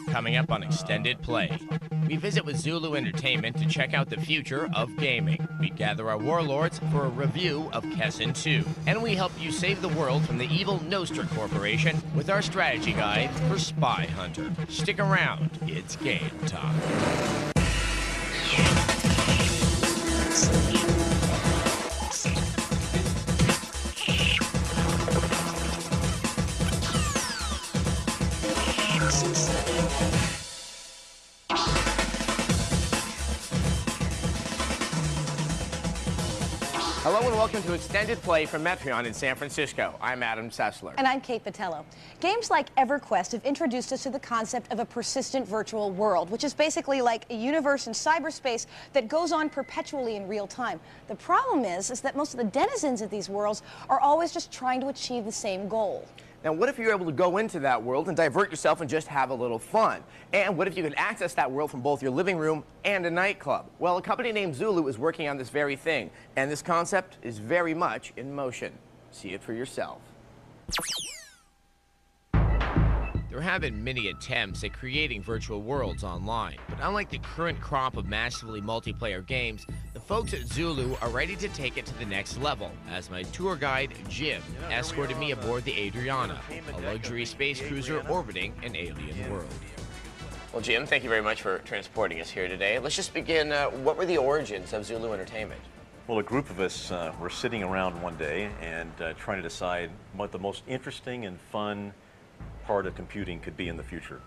Coming up on Extended Play, we visit with Zulu Entertainment to check out the future of gaming. We gather our warlords for a review of Kessen 2. And we help you save the world from the evil Nostra Corporation with our strategy guide for Spy Hunter. Stick around, it's game time. Hello and welcome to Extended Play from Metreon in San Francisco. I'm Adam Sessler. And I'm Kate Patello. Games like EverQuest have introduced us to the concept of a persistent virtual world, which is basically like a universe in cyberspace that goes on perpetually in real time. The problem is that most of the denizens of these worlds are always just trying to achieve the same goal. Now, what if you're able to go into that world and divert yourself and just have a little fun? And what if you could access that world from both your living room and a nightclub? Well, a company named Zulu is working on this very thing, and this concept is very much in motion. See it for yourself. There have been many attempts at creating virtual worlds online, but unlike the current crop of massively multiplayer games, the folks at Zulu are ready to take it to the next level, as my tour guide, Jim, escorted me aboard the Adriana, a luxury space cruiser orbiting an alien world. Well, Jim, thank you very much for transporting us here today. Let's just begin. What were the origins of Zulu Entertainment? Well, a group of us were sitting around one day and trying to decide what the most interesting and fun part of computing could be in the future.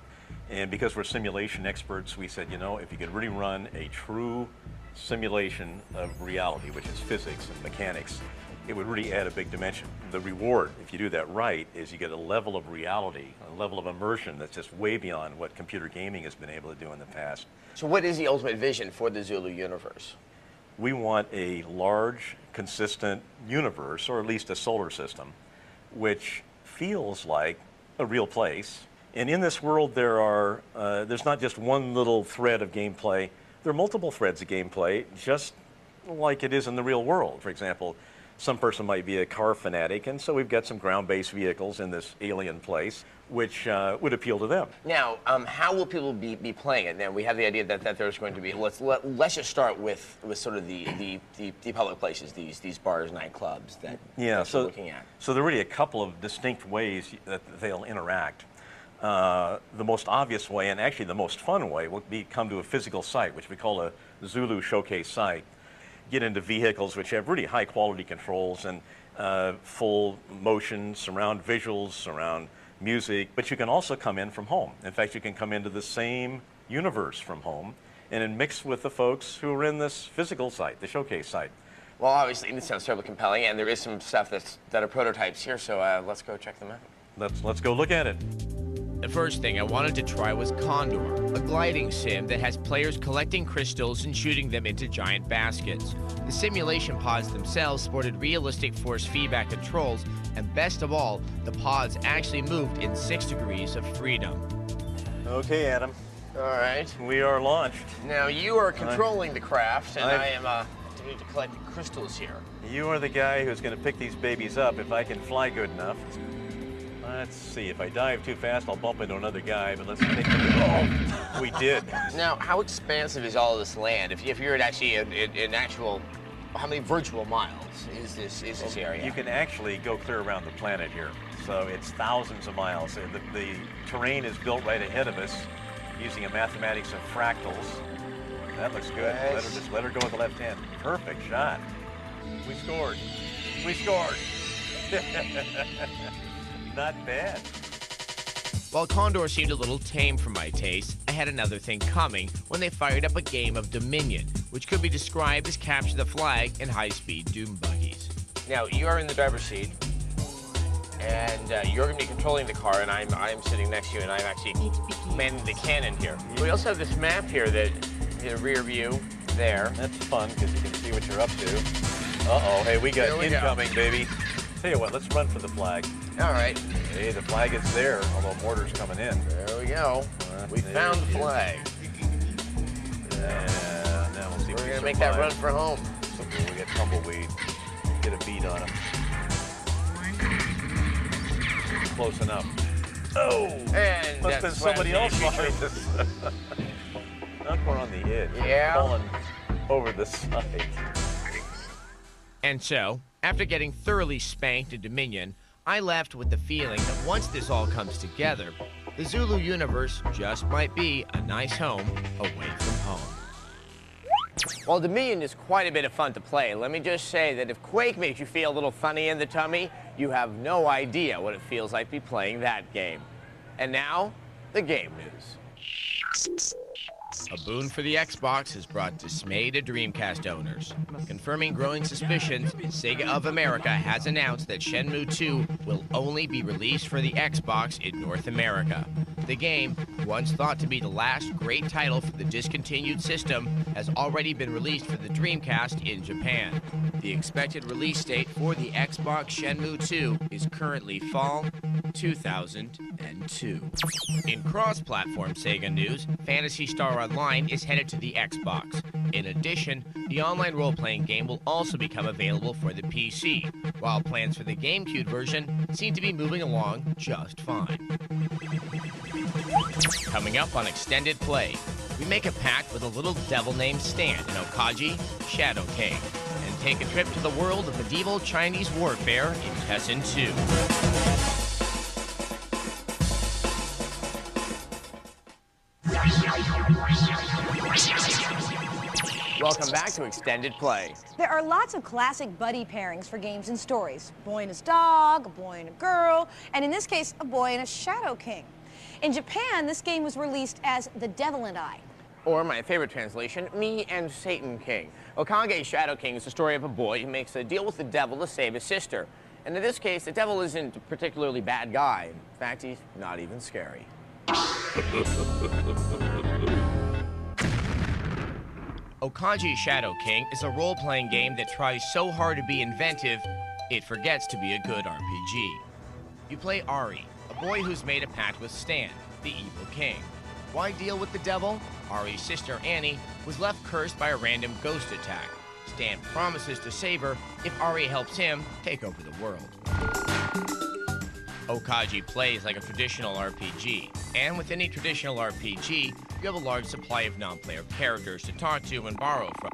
And because we're simulation experts, we said, you know, if you could really run a true simulation of reality, which is physics and mechanics, it would really add a big dimension. The reward, if you do that right, is you get a level of reality, a level of immersion that's just way beyond what computer gaming has been able to do in the past. So what is the ultimate vision for the Zulu universe? We want a large, consistent universe, or at least a solar system, which feels like a real place. And in this world, there's not just one little thread of gameplay. There are multiple threads of gameplay, just like it is in the real world. For example, some person might be a car fanatic, and so we've got some ground-based vehicles in this alien place, which would appeal to them. Now, how will people be playing it? Now, we have the idea that there's going to be, let's just start with sort of the public places, these bars, nightclubs that we're looking at. So there are really a couple of distinct ways that they'll interact. The most obvious way, and actually the most fun way, would be come to a physical site, which we call a Zulu showcase site. Get into vehicles which have really high quality controls and full motion, surround visuals, surround music, but you can also come in from home. In fact, you can come into the same universe from home and then mix with the folks who are in this physical site, the showcase site. Well, obviously, this sounds terribly compelling, and there is some stuff that are prototypes here, so let's go check them out. Let's go look at it. The first thing I wanted to try was Condor, a gliding sim that has players collecting crystals and shooting them into giant baskets. The simulation pods themselves sported realistic force feedback controls, and best of all, the pods actually moved in 6 degrees of freedom. Okay, Adam. All right. We are launched. Now, you are controlling the craft, and I am to collect the crystals here. You are the guy who's going to pick these babies up if I can fly good enough. Let's see, if I dive too fast, I'll bump into another guy, but let's take the... Oh, we did. Now, how expansive is all of this land? If you're actually in actual, how many virtual miles is this area? You can actually go clear around the planet here. So it's thousands of miles. The terrain is built right ahead of us using a mathematics of fractals. That looks good. Yes. Let her go with the left hand. Perfect shot. We scored. We scored. Not bad. While Condor seemed a little tame for my taste, I had another thing coming when they fired up a game of Dominion, which could be described as capture the flag in high-speed Doom buggies. Now, you are in the driver's seat, and you're going to be controlling the car, and I'm sitting next to you, and I'm actually manning the cannon here. We also have this map here that, in the rear view, there. That's fun, because you can see what you're up to. Uh-oh, hey, we got incoming, baby. Tell you what, let's run for the flag. All right. Hey, the flag is there, although mortar's coming in. There we go. We found the flag. Now we'll see if we're going to make that run for home. We get tumbleweed. Get a beat on him. Close enough. Oh! And Must have been somebody else behind us. Not we're on the edge. Yeah. Falling over the side. And so, after getting thoroughly spanked in Dominion, I left with the feeling that once this all comes together, the Zulu universe just might be a nice home away from home. While Dominion is quite a bit of fun to play, let me just say that if Quake makes you feel a little funny in the tummy, you have no idea what it feels like to be playing that game. And now, the game news. A boon for the Xbox has brought dismay to Dreamcast owners. Confirming growing suspicions, Sega of America has announced that Shenmue 2 will only be released for the Xbox in North America. The game, once thought to be the last great title for the discontinued system, has already been released for the Dreamcast in Japan. The expected release date for the Xbox Shenmue 2 is currently fall 2002. In cross-platform Sega news, Phantasy Star Online is headed to the Xbox. In addition, the online role-playing game will also become available for the PC, while plans for the GameCube version seem to be moving along just fine. Coming up on Extended Play, we make a pact with a little devil named Stan in Okage, Shadow King, and take a trip to the world of medieval Chinese warfare in Kessen 2. Welcome back to Extended Play. There are lots of classic buddy pairings for games and stories. A boy and his dog, a boy and a girl, and in this case, a boy and a Shadow King. In Japan, this game was released as The Devil and I. Or my favorite translation, Me and Satan King. Okage Shadow King is the story of a boy who makes a deal with the devil to save his sister. And in this case, the devil isn't a particularly bad guy. In fact, he's not even scary. Okage Shadow King is a role-playing game that tries so hard to be inventive, it forgets to be a good RPG. You play Ari, a boy who's made a pact with Stan, the evil king. Why deal with the devil? Ari's sister, Annie, was left cursed by a random ghost attack. Stan promises to save her if Ari helps him take over the world. Okage plays like a traditional RPG, and with any traditional RPG, you have a large supply of non-player characters to talk to and borrow from.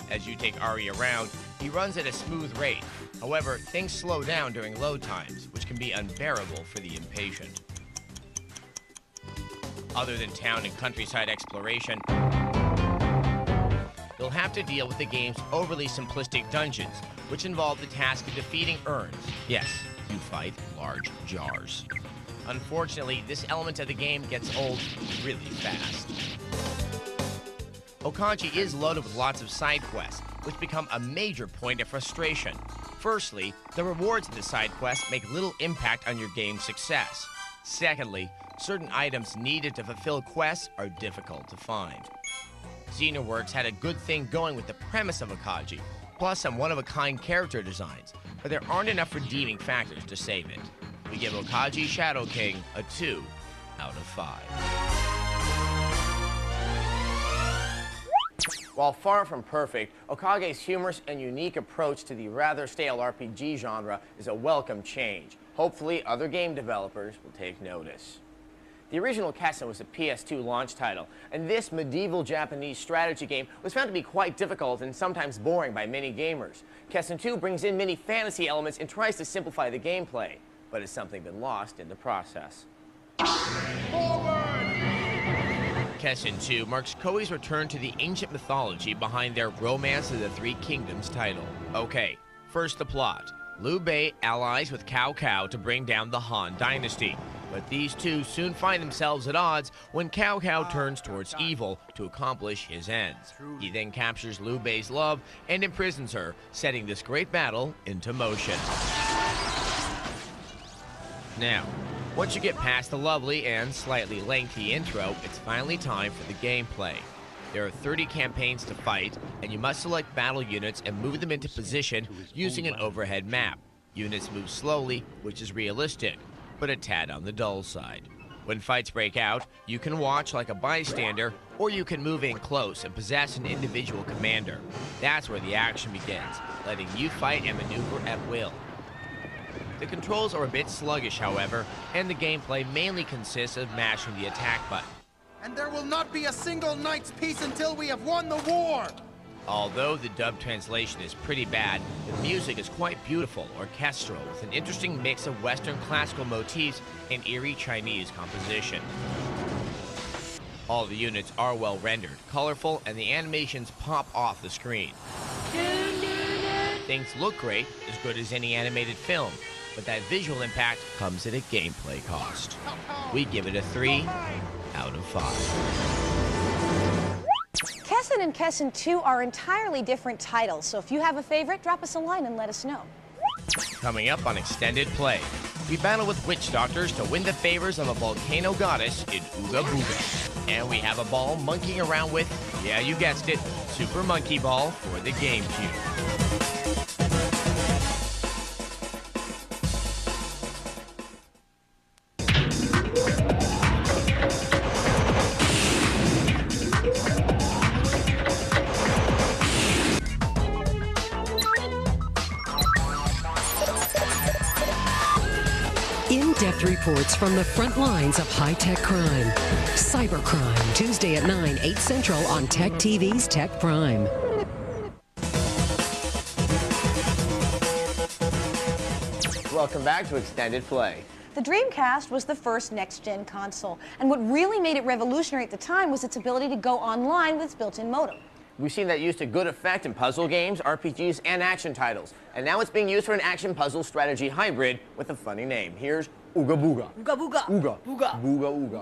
As you take Ari around, he runs at a smooth rate. However, things slow down during load times, which can be unbearable for the impatient. Other than town and countryside exploration, you'll have to deal with the game's overly simplistic dungeons, which involve the task of defeating urns. Yes, you fight large jars. Unfortunately, this element of the game gets old really fast. Okage is loaded with lots of side quests, which become a major point of frustration. Firstly, the rewards of the side quests make little impact on your game's success. Secondly, certain items needed to fulfill quests are difficult to find. Xenoworks had a good thing going with the premise of Okage, plus some one-of-a-kind character designs, but there aren't enough redeeming factors to save it. We give Okage Shadow King a 2 out of 5. While far from perfect, Okage's humorous and unique approach to the rather stale RPG genre is a welcome change. Hopefully, other game developers will take notice. The original Kessen was a PS2 launch title, and this medieval Japanese strategy game was found to be quite difficult and sometimes boring by many gamers. Kessen 2 brings in many fantasy elements and tries to simplify the gameplay, but has something been lost in the process. Kessen 2 marks Koei's return to the ancient mythology behind their Romance of the Three Kingdoms title. Okay, first the plot. Liu Bei allies with Cao Cao to bring down the Han dynasty, but these two soon find themselves at odds when Cao Cao turns towards evil to accomplish his ends. He then captures Liu Bei's love and imprisons her, setting this great battle into motion. Now, once you get past the lovely and slightly lengthy intro, it's finally time for the gameplay. There are 30 campaigns to fight, and you must select battle units and move them into position using an overhead map. Units move slowly, which is realistic, but a tad on the dull side. When fights break out, you can watch like a bystander, or you can move in close and possess an individual commander. That's where the action begins, letting you fight and maneuver at will. The controls are a bit sluggish, however, and the gameplay mainly consists of mashing the attack button. And there will not be a single knight's peace until we have won the war! Although the dub translation is pretty bad, the music is quite beautiful, orchestral, with an interesting mix of Western classical motifs and eerie Chinese composition. All the units are well rendered, colorful, and the animations pop off the screen. Things look great, as good as any animated film, but that visual impact comes at a gameplay cost. We give it a 3 out of 5. Kessen and Kessen 2 are entirely different titles, so if you have a favorite, drop us a line and let us know. Coming up on Extended Play, we battle with witch doctors to win the favors of a volcano goddess in Ooga Booga. And we have a ball monkeying around with, yeah, you guessed it, Super Monkey Ball for the GameCube. In-depth reports from the front lines of high-tech crime. Cybercrime, Tuesday at 9, 8 Central on Tech TV's Tech Prime. Welcome back to Extended Play. The Dreamcast was the first next-gen console, and what really made it revolutionary at the time was its ability to go online with its built-in modem. We've seen that used to good effect in puzzle games, RPGs, and action titles. And now it's being used for an action puzzle strategy hybrid with a funny name. Here's Ooga Booga. Ooga Booga. Ooga. Booga. Booga Ooga.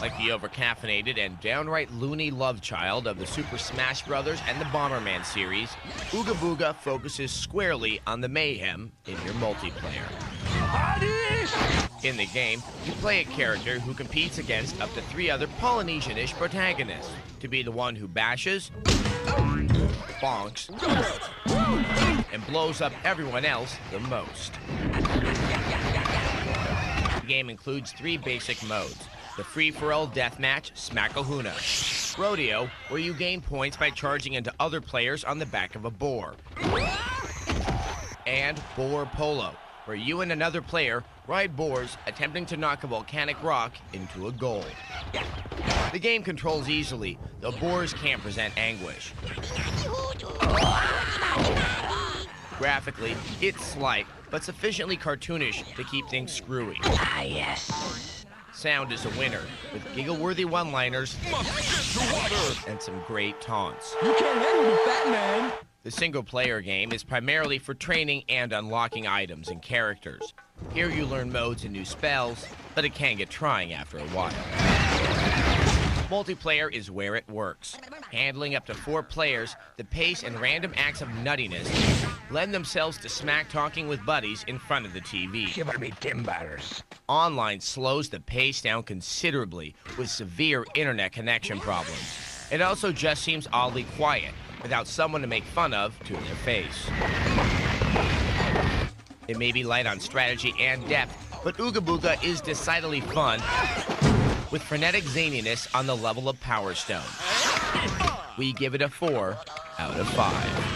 Like the overcaffeinated and downright loony love child of the Super Smash Bros. And the Bomberman series, Ooga Booga focuses squarely on the mayhem in your multiplayer. In the game, you play a character who competes against up to 3 other Polynesian-ish protagonists to be the one who bashes, bonks, and blows up everyone else the most. The game includes 3 basic modes: the free-for-all deathmatch, Smack-a-Huna; Rodeo, where you gain points by charging into other players on the back of a boar; and Boar Polo, where you and another player ride boars attempting to knock a volcanic rock into a goal. The game controls easily, though boars can present anguish. Graphically, it's slight, but sufficiently cartoonish to keep things screwy. Sound is a winner, with giggle-worthy one-liners and some great taunts. You can't handle the Batman! The single-player game is primarily for training and unlocking items and characters. Here you learn modes and new spells, but it can get trying after a while. Multiplayer is where it works. Handling up to 4 players, the pace and random acts of nuttiness lend themselves to smack-talking with buddies in front of the TV. Shiver me timbers. Online slows the pace down considerably with severe internet connection problems. It also just seems oddly quiet, without someone to make fun of to their face. It may be light on strategy and depth, but Ooga Booga is decidedly fun, with frenetic zaniness on the level of Power Stone. We give it a 4 out of 5.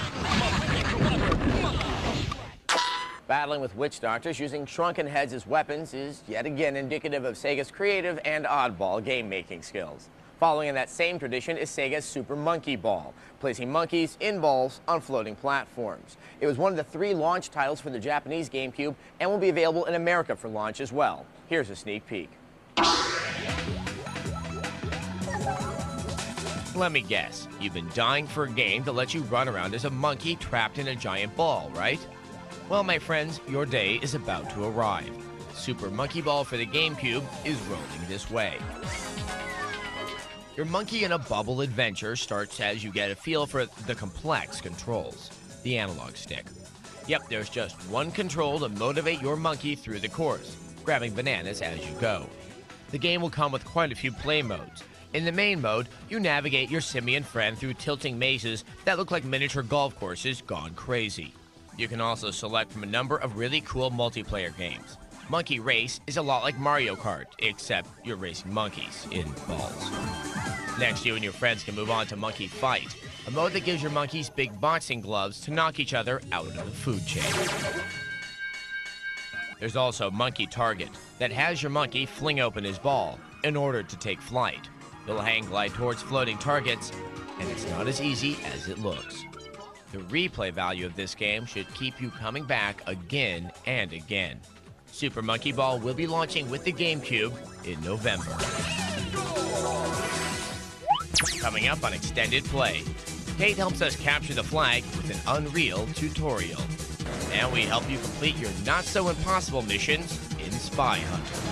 Battling with witch doctors using shrunken heads as weapons is yet again indicative of Sega's creative and oddball game-making skills. Following in that same tradition is Sega's Super Monkey Ball, placing monkeys in balls on floating platforms. It was one of the 3 launch titles for the Japanese GameCube and will be available in America for launch as well. Here's a sneak peek. Let me guess, you've been dying for a game that lets you run around as a monkey trapped in a giant ball, right? Well, my friends, your day is about to arrive. Super Monkey Ball for the GameCube is rolling this way. Your monkey in a bubble adventure starts as you get a feel for the complex controls, the analog stick. Yep, there's just one control to motivate your monkey through the course, grabbing bananas as you go. The game will come with quite a few play modes. In the main mode, you navigate your simian friend through tilting mazes that look like miniature golf courses gone crazy. You can also select from a number of really cool multiplayer games. Monkey Race is a lot like Mario Kart, except you're racing monkeys in balls. Next, you and your friends can move on to Monkey Fight. a mode that gives your monkeys big boxing gloves to knock each other out of the food chain. There's also Monkey Target, that has your monkey fling open his ball in order to take flight. He'll hang glide towards floating targets, and it's not as easy as it looks. The replay value of this game should keep you coming back again and again. Super Monkey Ball will be launching with the GameCube in November. Coming up on Extended Play, Kate helps us capture the flag with an Unreal tutorial. And we help you complete your not-so-impossible missions in Spy Hunter.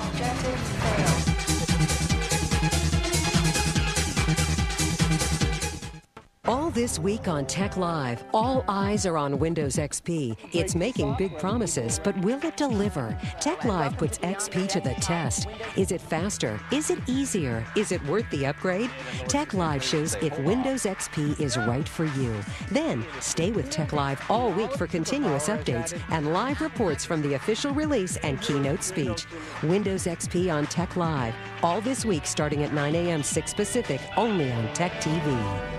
All this week on Tech Live, all eyes are on Windows XP. It's making big promises, but will it deliver? Tech Live puts XP to the test. Is it faster? Is it easier? Is it worth the upgrade? Tech Live shows if Windows XP is right for you. Then, stay with Tech Live all week for continuous updates and live reports from the official release and keynote speech. Windows XP on Tech Live. All this week starting at 9 a.m. 6 Pacific, only on Tech TV.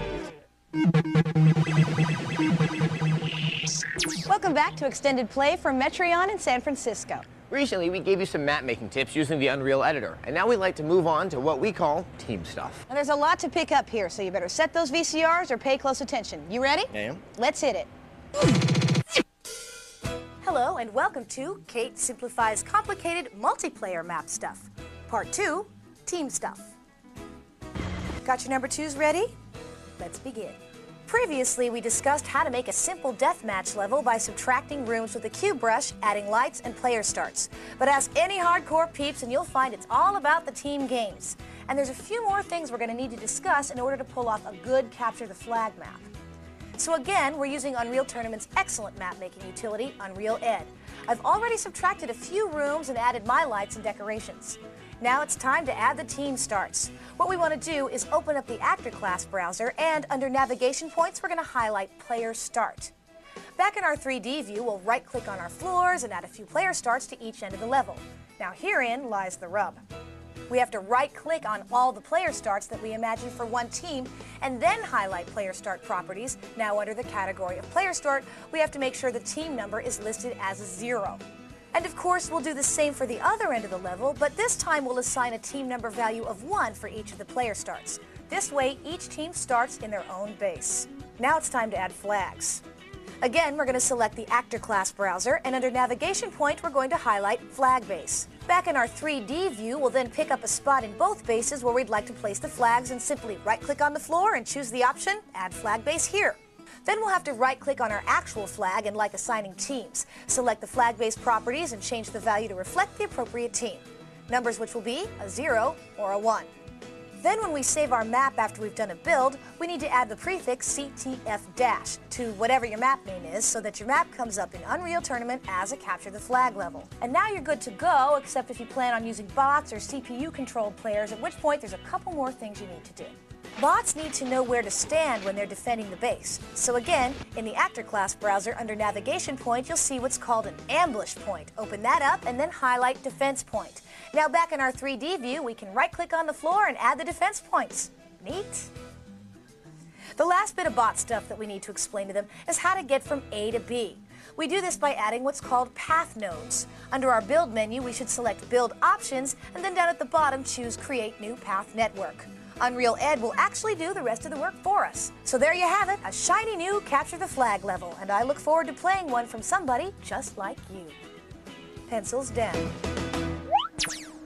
Welcome back to Extended Play from Metreon in San Francisco. Recently, we gave you some map-making tips using the Unreal Editor, and now we'd like to move on to what we call team stuff. Now, there's a lot to pick up here, so you better set those VCRs or pay close attention. You ready? I am. Let's hit it. Hello, and welcome to Kate Simplifies Complicated Multiplayer Map Stuff. Part 2, Team Stuff. Got your number 2s ready? Let's begin. Previously, we discussed how to make a simple deathmatch level by subtracting rooms with a cube brush, adding lights, and player starts. But ask any hardcore peeps and you'll find it's all about the team games. And there's a few more things we're going to need to discuss in order to pull off a good capture the flag map. So again, we're using Unreal Tournament's excellent map-making utility, Unreal Ed. I've already subtracted a few rooms and added my lights and decorations. Now it's time to add the team starts. What we want to do is open up the Actor Class browser, and under Navigation Points, we're going to highlight Player Start. Back in our 3D view, we'll right-click on our floors and add a few player starts to each end of the level. Now herein lies the rub. We have to right-click on all the player starts that we imagine for one team, and then highlight Player Start properties. Now under the category of Player Start, we have to make sure the team number is listed as 0. And of course, we'll do the same for the other end of the level, but this time we'll assign a team number value of 1 for each of the player starts. This way, each team starts in their own base. Now it's time to add flags. Again, we're going to select the Actor Class browser, and under Navigation Point, we're going to highlight Flag Base. Back in our 3D view, we'll then pick up a spot in both bases where we'd like to place the flags and simply right-click on the floor and choose the option, Add Flag Base here. Then we'll have to right-click on our actual flag and like assigning teams. Select the flag-based properties and change the value to reflect the appropriate team. Numbers which will be a 0 or a 1. Then when we save our map after we've done a build, we need to add the prefix CTF- to whatever your map name is so that your map comes up in Unreal Tournament as a Capture the Flag level. And now you're good to go, except if you plan on using bots or CPU-controlled players, at which point there's a couple more things you need to do. Bots need to know where to stand when they're defending the base. So again, in the Actor Class browser under Navigation Point, you'll see what's called an ambush point. Open that up and then highlight Defense Point. Now back in our 3D view, we can right-click on the floor and add the defense points. Neat? The last bit of bot stuff that we need to explain to them is how to get from A to B. We do this by adding what's called path nodes. Under our Build menu, we should select Build Options, and then down at the bottom, choose Create New Path Network. Unreal Ed will actually do the rest of the work for us. So there you have it, a shiny new Capture the Flag level, and I look forward to playing one from somebody just like you. Pencils down.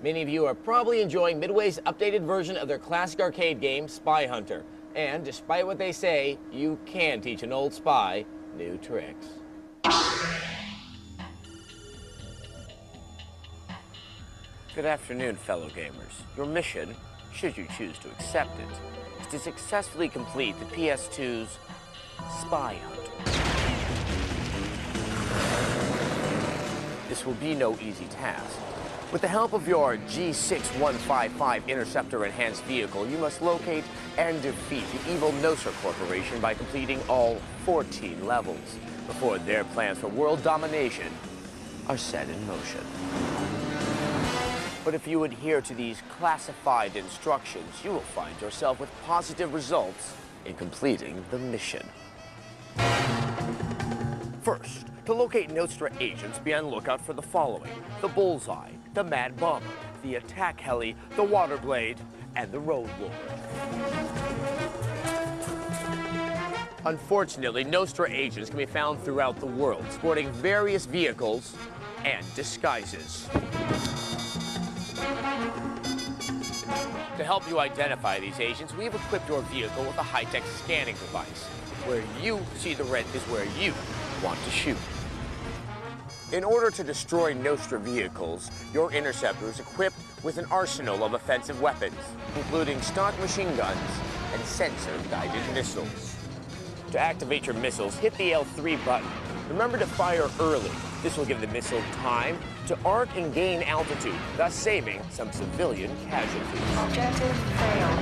Many of you are probably enjoying Midway's updated version of their classic arcade game, Spy Hunter. And despite what they say, you can teach an old spy new tricks. Good afternoon, fellow gamers. Your mission, should you choose to accept it, is to successfully complete the PS2's Spy Hunter. This will be no easy task. With the help of your G6155 Interceptor enhanced vehicle, you must locate and defeat the evil Nocer Corporation by completing all 14 levels before their plans for world domination are set in motion. But if you adhere to these classified instructions, you will find yourself with positive results in completing the mission. First, to locate Nostra agents, be on the lookout for the following: the Bullseye, the Mad Bomber, the Attack Heli, the Water Blade, and the Road Lord. Unfortunately, Nostra agents can be found throughout the world, sporting various vehicles and disguises. To help you identify these agents, we have equipped your vehicle with a high-tech scanning device. Where you see the red is where you want to shoot. In order to destroy Nostra vehicles, your interceptor is equipped with an arsenal of offensive weapons, including stock machine guns and sensor-guided missiles. To activate your missiles, hit the L3 button. Remember to fire early. This will give the missile time to arc and gain altitude, thus saving some civilian casualties. Objective failed.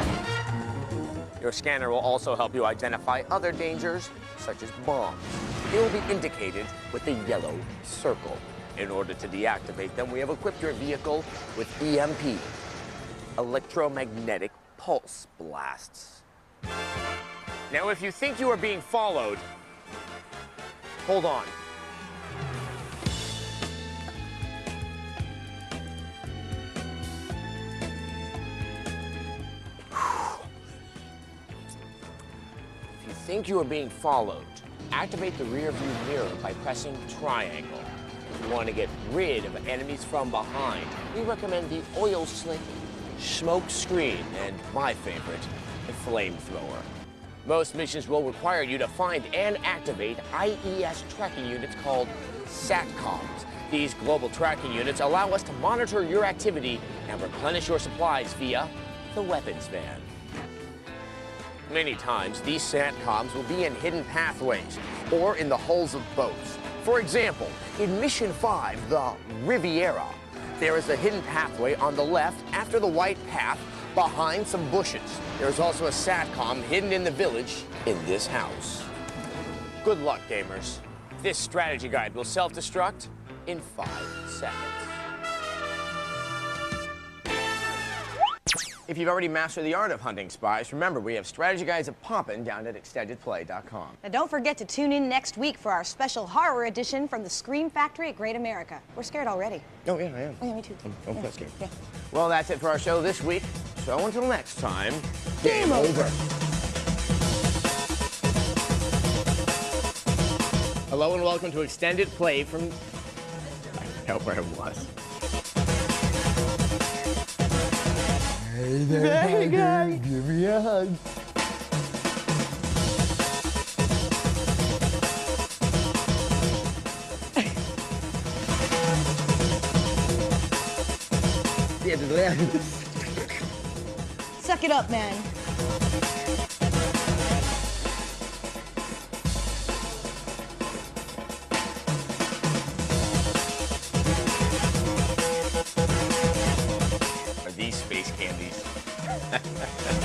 Your scanner will also help you identify other dangers, such as bombs. It will be indicated with the yellow circle. In order to deactivate them, we have equipped your vehicle with EMP, electromagnetic pulse blasts. Now, if you think you are being followed, hold on. If you think you are being followed, activate the rear view mirror by pressing triangle. If you want to get rid of enemies from behind, we recommend the oil slick, smoke screen, and my favorite, the flamethrower. Most missions will require you to find and activate IES tracking units called SATCOMs. These global tracking units allow us to monitor your activity and replenish your supplies via the weapons van. Many times, these SATCOMs will be in hidden pathways or in the hulls of boats. For example, in Mission 5, the Riviera, there is a hidden pathway on the left after the white path behind some bushes. There's also a SATCOM hidden in the village in this house. Good luck, gamers. This strategy guide will self-destruct in 5 seconds. If you've already mastered the art of hunting spies, remember we have strategy guides at poppin' down at extendedplay.com. Now don't forget to tune in next week for our special horror edition from the Scream Factory at Great America. We're scared already. Oh, yeah, I am. Oh, yeah, me too. I'm quite scared. Yeah. Well, that's it for our show this week. So until next time, game over. Hello and welcome to Extended Play from... I forgot where it was. Hey there, guys. Give me a hug. Suck it up, man.